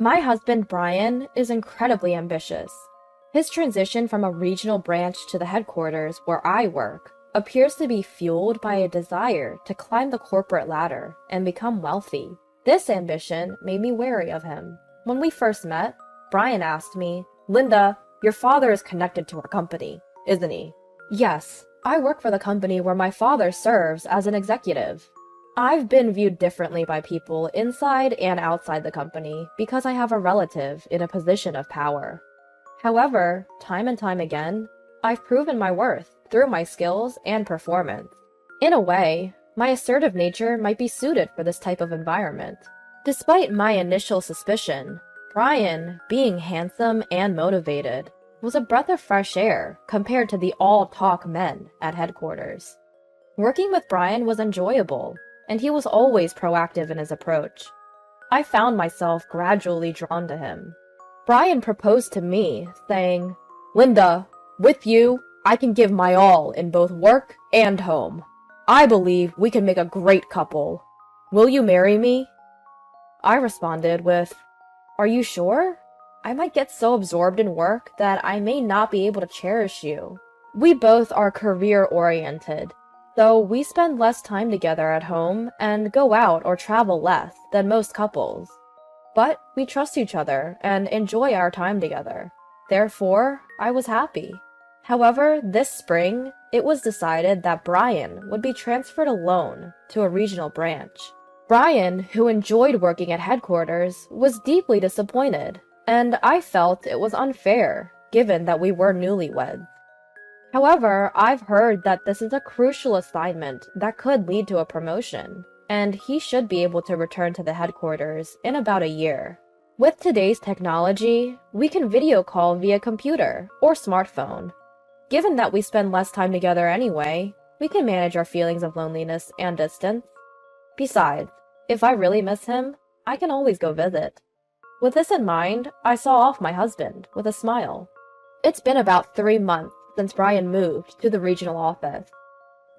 My husband, Brian, is incredibly ambitious. His transition from a regional branch to the headquarters where I work appears to be fueled by a desire to climb the corporate ladder and become wealthy. This ambition made me wary of him. When we first met, Brian asked me, "Linda, your father is connected to our company, isn't he?" "Yes, I work for the company where my father serves as an executive." I've been viewed differently by people inside and outside the company because I have a relative in a position of power. However, time and time again, I've proven my worth through my skills and performance. In a way, my assertive nature might be suited for this type of environment. Despite my initial suspicion, Brian, being handsome and motivated, was a breath of fresh air compared to the all-talk men at headquarters. Working with Brian was enjoyable, and he was always proactive in his approach. I found myself gradually drawn to him. Brian proposed to me, saying, "Linda, with you, I can give my all in both work and home. I believe we can make a great couple. Will you marry me?" I responded with, "Are you sure? I might get so absorbed in work that I may not be able to cherish you." We both are career-oriented, so we spend less time together at home and go out or travel less than most couples. But we trust each other and enjoy our time together. Therefore, I was happy. However, this spring, it was decided that Brian would be transferred alone to a regional branch. Brian, who enjoyed working at headquarters, was deeply disappointed, and I felt it was unfair, given that we were newlyweds. However, I've heard that this is a crucial assignment that could lead to a promotion, and he should be able to return to the headquarters in about a year. With today's technology, we can video call via computer or smartphone. Given that we spend less time together anyway, we can manage our feelings of loneliness and distance. Besides, if I really miss him, I can always go visit. With this in mind, I saw off my husband with a smile. It's been about 3 months since Brian moved to the regional office.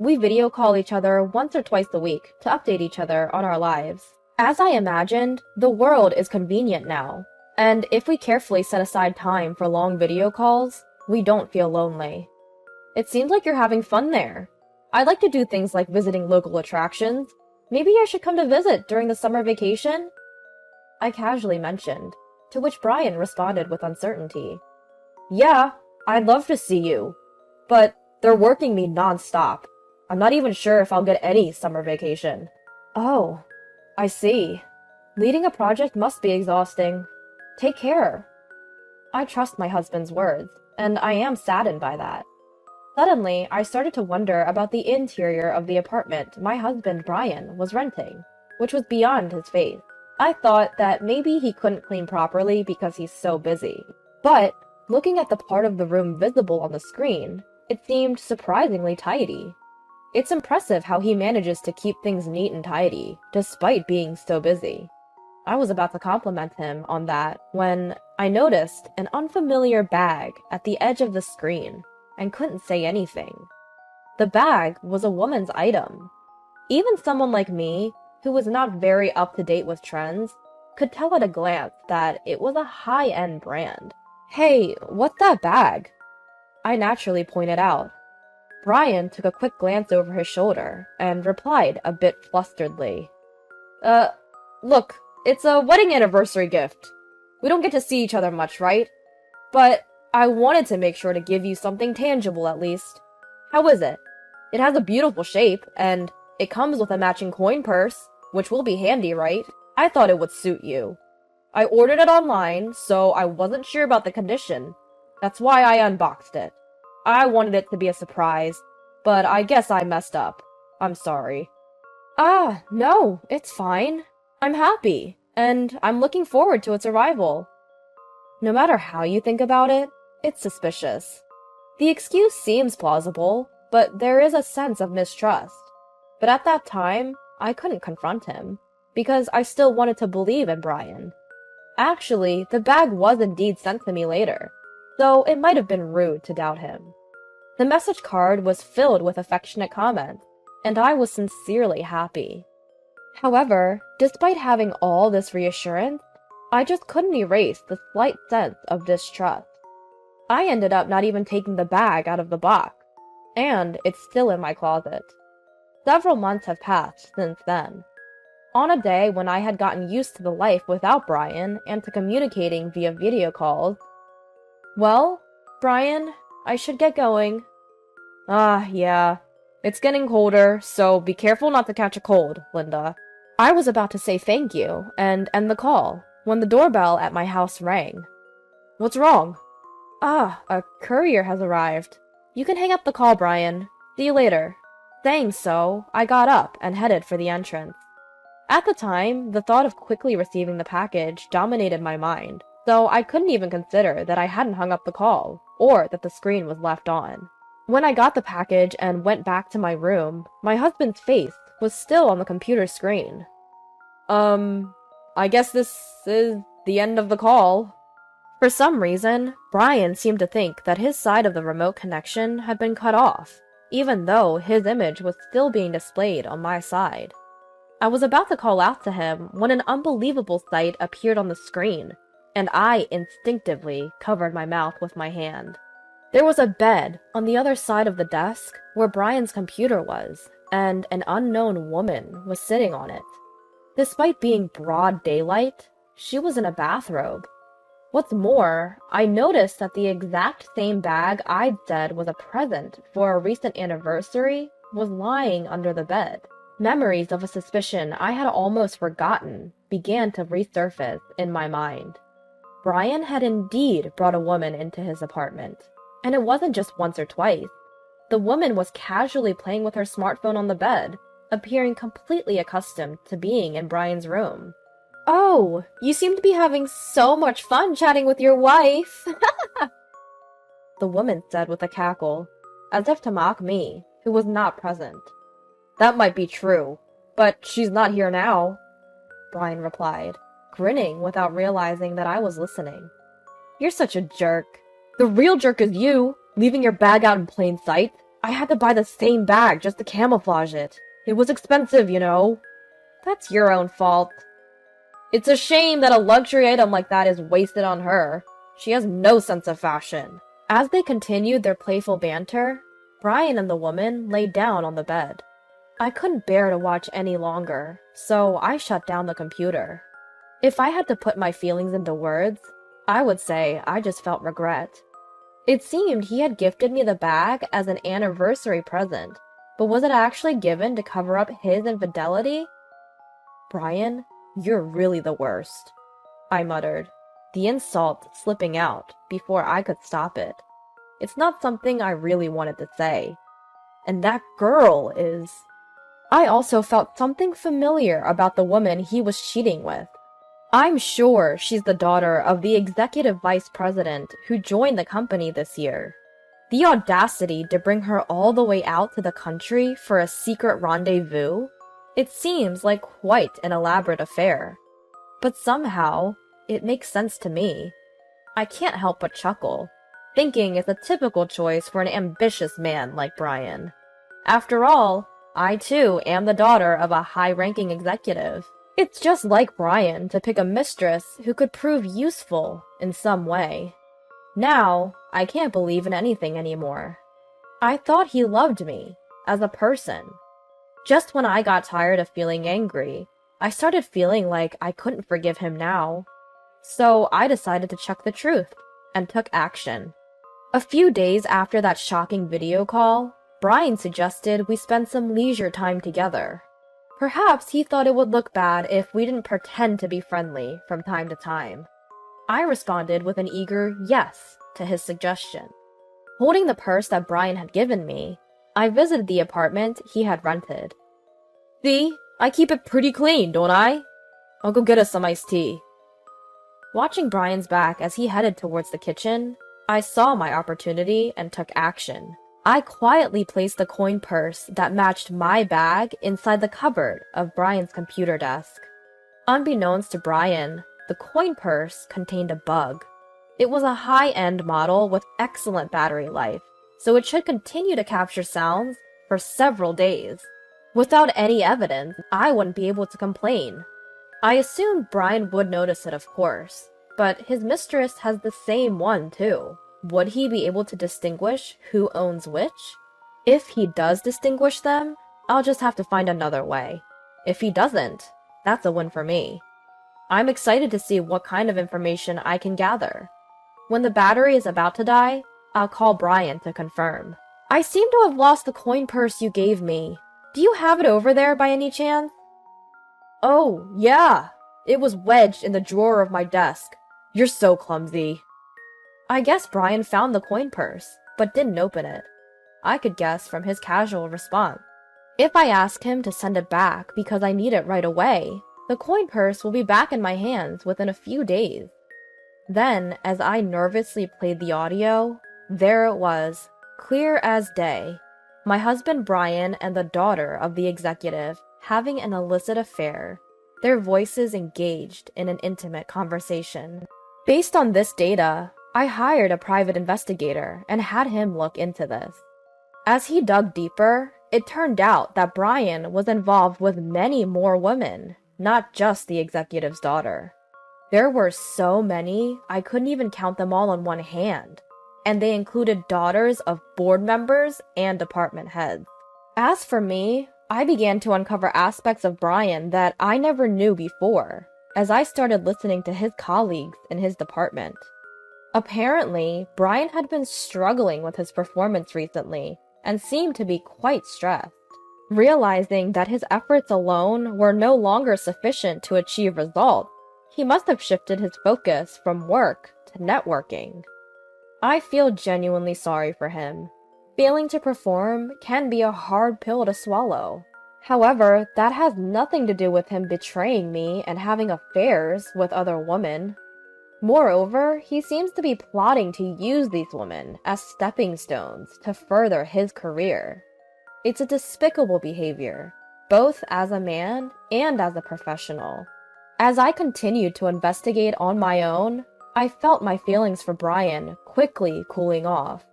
We video call each other once or twice a week to update each other on our lives. As I imagined, the world is convenient now, and if we carefully set aside time for long video calls, we don't feel lonely. "It seems like you're having fun there. I'd like to do things like visiting local attractions. Maybe I should come to visit during the summer vacation?" I casually mentioned, to which Brian responded with uncertainty. "Yeah, I'd love to see you, but they're working me non-stop. I'm not even sure if I'll get any summer vacation." "Oh, I see. Leading a project must be exhausting. Take care." I trust my husband's words, and I am saddened by that. Suddenly, I started to wonder about the interior of the apartment my husband Brian was renting, which was beyond his faith. I thought that maybe he couldn't clean properly because he's so busy. But, looking at the part of the room visible on the screen, it seemed surprisingly tidy. It's impressive how he manages to keep things neat and tidy, despite being so busy. I was about to compliment him on that when I noticed an unfamiliar bag at the edge of the screen and couldn't say anything. The bag was a woman's item. Even someone like me, who was not very up-to-date with trends, could tell at a glance that it was a high-end brand. "Hey, what's that bag?" I naturally pointed out. Brian took a quick glance over his shoulder and replied a bit flusteredly. Look, it's a wedding anniversary gift. We don't get to see each other much, right? But I wanted to make sure to give you something tangible at least. How is it? It has a beautiful shape, and it comes with a matching coin purse, which will be handy, right? I thought it would suit you. I ordered it online, so I wasn't sure about the condition. That's why I unboxed it. I wanted it to be a surprise, but I guess I messed up. I'm sorry." "Ah, no, it's fine. I'm happy, and I'm looking forward to its arrival." No matter how you think about it, it's suspicious. The excuse seems plausible, but there is a sense of mistrust. But at that time, I couldn't confront him, because I still wanted to believe in Brian. Actually, the bag was indeed sent to me later, so it might have been rude to doubt him. The message card was filled with affectionate comments, and I was sincerely happy. However, despite having all this reassurance, I just couldn't erase the slight sense of distrust. I ended up not even taking the bag out of the box, and it's still in my closet. Several months have passed since then. On a day when I had gotten used to the life without Brian and to communicating via video calls, "Well, Brian, I should get going." "Ah, yeah. It's getting colder, so be careful not to catch a cold, Linda." I was about to say thank you and end the call when the doorbell at my house rang. "What's wrong?" "Ah, a courier has arrived. You can hang up the call, Brian. See you later." Saying so, I got up and headed for the entrance. At the time, the thought of quickly receiving the package dominated my mind, so I couldn't even consider that I hadn't hung up the call, or that the screen was left on. When I got the package and went back to my room, my husband's face was still on the computer screen. I guess this is the end of the call." For some reason, Brian seemed to think that his side of the remote connection had been cut off, even though his image was still being displayed on my side. I was about to call out to him when an unbelievable sight appeared on the screen, and I instinctively covered my mouth with my hand. There was a bed on the other side of the desk where Brian's computer was, and an unknown woman was sitting on it. Despite being broad daylight, she was in a bathrobe. What's more, I noticed that the exact same bag I'd said was a present for a recent anniversary was lying under the bed. Memories of a suspicion I had almost forgotten began to resurface in my mind. Brian had indeed brought a woman into his apartment, and it wasn't just once or twice. The woman was casually playing with her smartphone on the bed, appearing completely accustomed to being in Brian's room. "Oh, you seem to be having so much fun chatting with your wife," the woman said with a cackle, as if to mock me, who was not present. "That might be true, but she's not here now," Brian replied, grinning without realizing that I was listening. "You're such a jerk. The real jerk is you, leaving your bag out in plain sight. I had to buy the same bag just to camouflage it. It was expensive, you know." "That's your own fault." "It's a shame that a luxury item like that is wasted on her. She has no sense of fashion." As they continued their playful banter, Brian and the woman laid down on the bed. I couldn't bear to watch any longer, so I shut down the computer. If I had to put my feelings into words, I would say I just felt regret. It seemed he had gifted me the bag as an anniversary present, but was it actually given to cover up his infidelity? "Brian, you're really the worst," I muttered, the insult slipping out before I could stop it. It's not something I really wanted to say. And that girl is... I also felt something familiar about the woman he was cheating with. I'm sure she's the daughter of the executive vice president who joined the company this year. The audacity to bring her all the way out to the country for a secret rendezvous? It seems like quite an elaborate affair. But somehow, it makes sense to me. I can't help but chuckle, thinking it's a typical choice for an ambitious man like Brian. After all, I too am the daughter of a high-ranking executive. It's just like Brian to pick a mistress who could prove useful in some way. Now, I can't believe in anything anymore. I thought he loved me, as a person. Just when I got tired of feeling angry, I started feeling like I couldn't forgive him now. So I decided to check the truth, and took action. A few days after that shocking video call, Brian suggested we spend some leisure time together. Perhaps he thought it would look bad if we didn't pretend to be friendly from time to time. I responded with an eager yes to his suggestion. Holding the purse that Brian had given me, I visited the apartment he had rented. "See, I keep it pretty clean, don't I? I'll go get us some iced tea." Watching Brian's back as he headed towards the kitchen, I saw my opportunity and took action. I quietly placed the coin purse that matched my bag inside the cupboard of Brian's computer desk. Unbeknownst to Brian, the coin purse contained a bug. It was a high-end model with excellent battery life, so it should continue to capture sounds for several days. Without any evidence, I wouldn't be able to complain. I assumed Brian would notice it, of course, but his mistress has the same one, too. Would he be able to distinguish who owns which? If he does distinguish them, I'll just have to find another way. If he doesn't, that's a win for me. I'm excited to see what kind of information I can gather. When the battery is about to die, I'll call Brian to confirm. I seem to have lost the coin purse you gave me. Do you have it over there by any chance? Oh, yeah. It was wedged in the drawer of my desk. You're so clumsy. I guess Brian found the coin purse, but didn't open it. I could guess from his casual response. If I ask him to send it back because I need it right away, the coin purse will be back in my hands within a few days. Then, as I nervously played the audio, there it was, clear as day. My husband Brian and the daughter of the executive having an illicit affair, their voices engaged in an intimate conversation. Based on this data, I hired a private investigator and had him look into this. As he dug deeper, it turned out that Brian was involved with many more women, not just the executive's daughter. There were so many, I couldn't even count them all on one hand, and they included daughters of board members and department heads. As for me, I began to uncover aspects of Brian that I never knew before, as I started listening to his colleagues in his department. Apparently, Brian had been struggling with his performance recently and seemed to be quite stressed. Realizing that his efforts alone were no longer sufficient to achieve results, he must have shifted his focus from work to networking. I feel genuinely sorry for him. Failing to perform can be a hard pill to swallow. However, that has nothing to do with him betraying me and having affairs with other women. Moreover, he seems to be plotting to use these women as stepping stones to further his career. It's a despicable behavior, both as a man and as a professional. As I continued to investigate on my own, I felt my feelings for Brian quickly cooling off,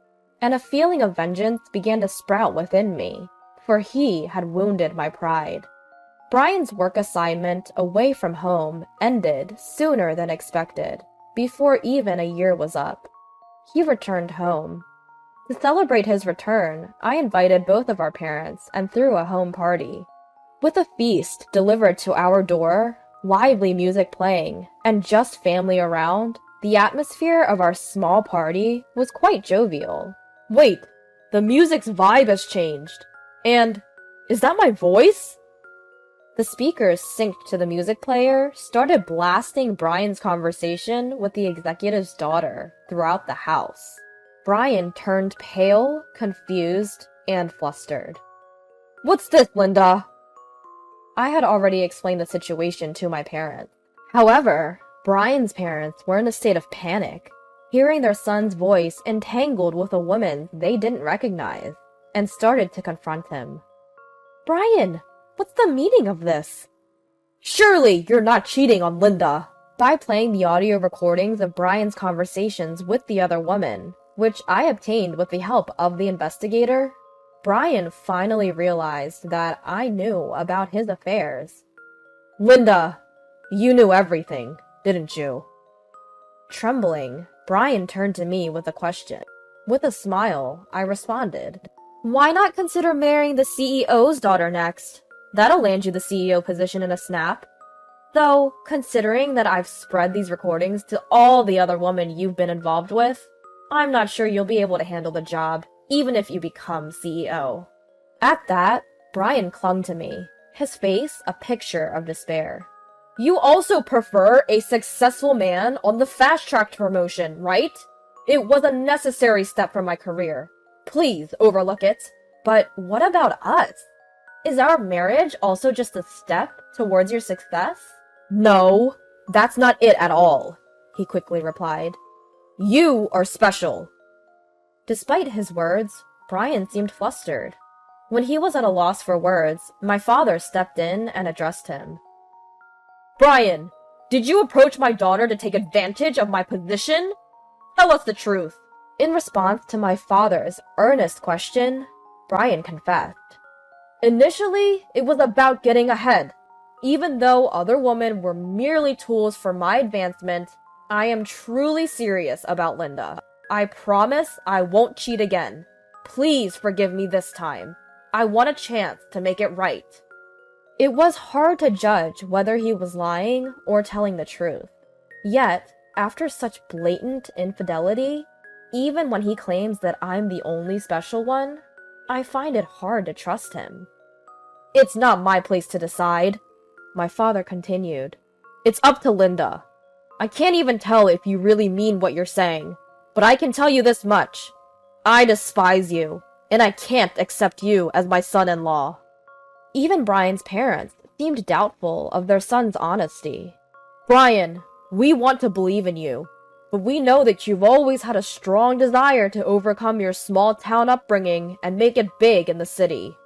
and a feeling of vengeance began to sprout within me, for he had wounded my pride. Brian's work assignment away from home ended sooner than expected, before even a year was up. He returned home. To celebrate his return, I invited both of our parents and threw a home party. With a feast delivered to our door, lively music playing, and just family around, the atmosphere of our small party was quite jovial. Wait, the music's vibe has changed. And is that my voice? The speakers synced to the music player started blasting Brian's conversation with the executive's daughter throughout the house. Brian turned pale, confused, and flustered. What's this, Linda? I had already explained the situation to my parents. However, Brian's parents were in a state of panic, hearing their son's voice entangled with a woman they didn't recognize, and started to confront him. Brian, what's the meaning of this? Surely you're not cheating on Linda! By playing the audio recordings of Brian's conversations with the other woman, which I obtained with the help of the investigator, Brian finally realized that I knew about his affairs. Linda, you knew everything, didn't you? Trembling, Brian turned to me with a question. With a smile, I responded, Why not consider marrying the CEO's daughter next? That'll land you the CEO position in a snap. Though, considering that I've spread these recordings to all the other women you've been involved with, I'm not sure you'll be able to handle the job, even if you become CEO. At that, Brian clung to me, his face a picture of despair. You also prefer a successful man on the fast-track promotion, right? It was a necessary step for my career. Please overlook it. But what about us? Is our marriage also just a step towards your success? No, that's not it at all, he quickly replied. You are special. Despite his words, Brian seemed flustered. When he was at a loss for words, my father stepped in and addressed him. Brian, did you approach my daughter to take advantage of my position? Tell us the truth. In response to my father's earnest question, Brian confessed. Initially, it was about getting ahead. Even though other women were merely tools for my advancement, I am truly serious about Linda. I promise I won't cheat again. Please forgive me this time. I want a chance to make it right." It was hard to judge whether he was lying or telling the truth. Yet, after such blatant infidelity, even when he claims that I'm the only special one, I find it hard to trust him. "It's not my place to decide," my father continued. "It's up to Linda. I can't even tell if you really mean what you're saying, but I can tell you this much. I despise you, and I can't accept you as my son-in-law." Even Brian's parents seemed doubtful of their son's honesty. "Brian, we want to believe in you, but we know that you've always had a strong desire to overcome your small-town upbringing and make it big in the city.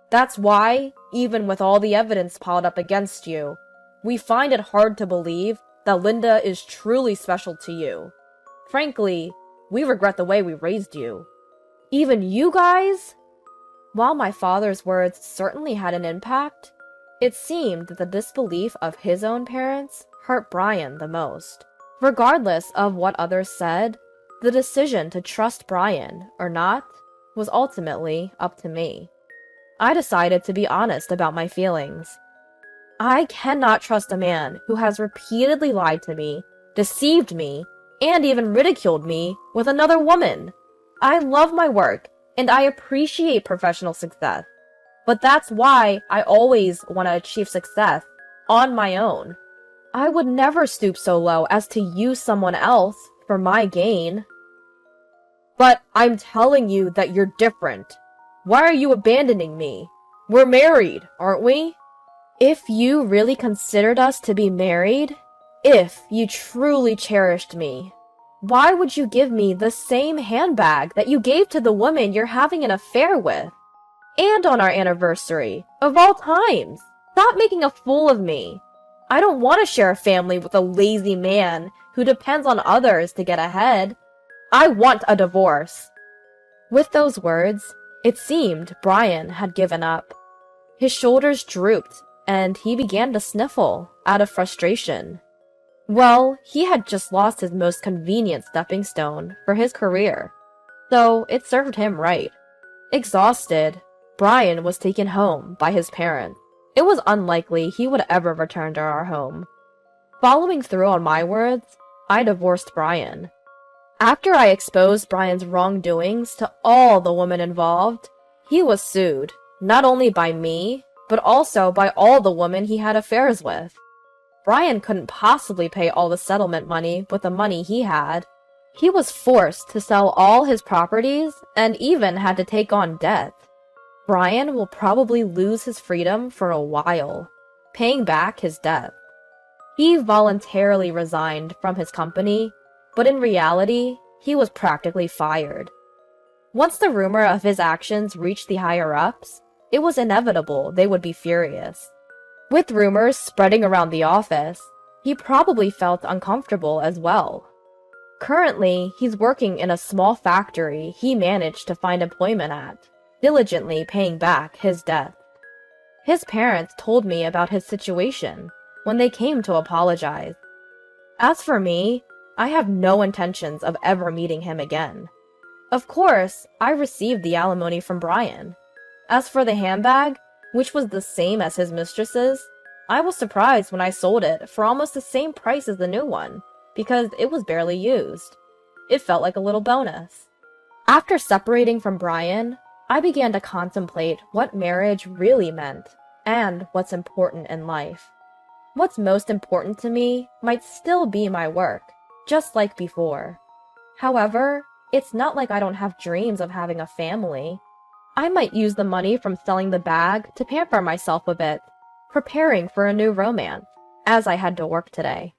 That's why, even with all the evidence piled up against you, we find it hard to believe that Linda is truly special to you. Frankly, we regret the way we raised you. Even you guys?" While my father's words certainly had an impact, it seemed that the disbelief of his own parents hurt Brian the most. Regardless of what others said, the decision to trust Brian or not was ultimately up to me. I decided to be honest about my feelings. I cannot trust a man who has repeatedly lied to me, deceived me, and even ridiculed me with another woman. I love my work, and I appreciate professional success. But that's why I always want to achieve success on my own. I would never stoop so low as to use someone else for my gain. "But I'm telling you that you're different. Why are you abandoning me? We're married, aren't we?" If you really considered us to be married, if you truly cherished me, why would you give me the same handbag that you gave to the woman you're having an affair with? And on our anniversary, of all times. Stop making a fool of me. I don't want to share a family with a lazy man who depends on others to get ahead. I want a divorce. With those words, it seemed Brian had given up. His shoulders drooped, and he began to sniffle out of frustration. Well, he had just lost his most convenient stepping stone for his career, so it served him right. Exhausted, Brian was taken home by his parents. It was unlikely he would ever return to our home. Following through on my words, I divorced Brian. After I exposed Brian's wrongdoings to all the women involved, he was sued, not only by me, but also by all the women he had affairs with. Brian couldn't possibly pay all the settlement money with the money he had. He was forced to sell all his properties and even had to take on debt. Brian will probably lose his freedom for a while, paying back his debt. He voluntarily resigned from his company, but in reality, he was practically fired. Once the rumor of his actions reached the higher-ups, it was inevitable they would be furious. With rumors spreading around the office, he probably felt uncomfortable as well. Currently, he's working in a small factory he managed to find employment at, diligently paying back his debt. His parents told me about his situation when they came to apologize. As for me, I have no intentions of ever meeting him again. Of course, I received the alimony from Brian. As for the handbag, which was the same as his mistress's, I was surprised when I sold it for almost the same price as the new one, because it was barely used. It felt like a little bonus. After separating from Brian, I began to contemplate what marriage really meant, and what's important in life. What's most important to me might still be my work, just like before. However, it's not like I don't have dreams of having a family. I might use the money from selling the bag to pamper myself a bit, preparing for a new romance, as I had to work today.